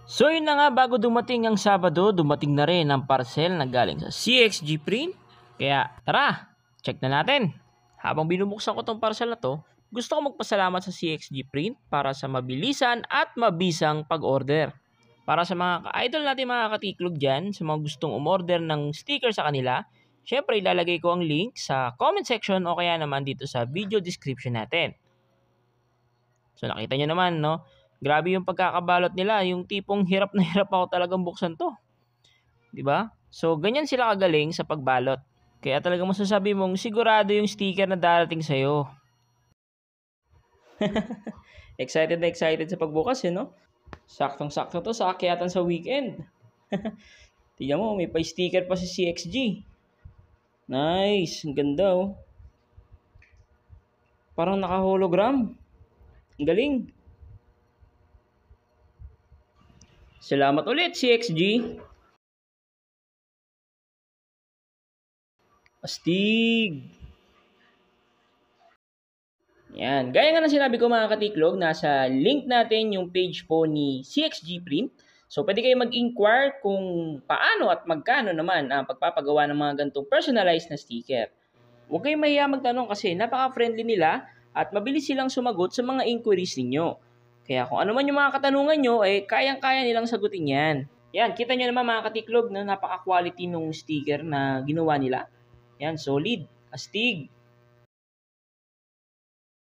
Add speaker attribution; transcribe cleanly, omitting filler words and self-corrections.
Speaker 1: So yun na nga, bago dumating ang Sabado, dumating na rin ang parcel na galing sa CXG Print. Kaya tara, check na natin. Habang binubuksan ko tong parcel na to, gusto ko magpasalamat sa CXG Print para sa mabilisan at mabisang pag-order. Para sa mga ka-idol natin, mga katiklog dyan, sa mga gustong umorder ng sticker sa kanila, syempre ilalagay ko ang link sa comment section o kaya naman dito sa video description natin. So nakita nyo naman, no? Grabe yung pagkakabalot nila, yung tipong hirap na hirap ako talagang buksan to. 'Di ba? So ganyan sila kagaling sa pagbalot. Kaya talagang masasabi mong sigurado yung sticker na darating sa'yo. Excited na excited sa pagbukas, no? Saktong-sakto to sa akyatan sa weekend. Tingnan mo, may pa-sticker pa si CXG. Nice, ang ganda oh. Parang naka-hologram. Ang galing. Salamat ulit, CXG. Astig. Yan. Gaya nga ng sinabi ko, mga katiklog, nasa link natin yung page po ni CXG Print. So, pwede kayo mag-inquire kung paano at magkano naman ang pagpapagawa ng mga ganitong personalized na sticker. Huwag kayong mahiya magtanong kasi napaka-friendly nila at mabilis silang sumagot sa mga inquiries ninyo. Kaya kung ano man yung mga katanungan nyo, kayang-kaya nilang sagutin yan. Yan, kita nyo naman, mga katiklog, na napaka-quality nung sticker na ginawa nila. Yan, solid, astig.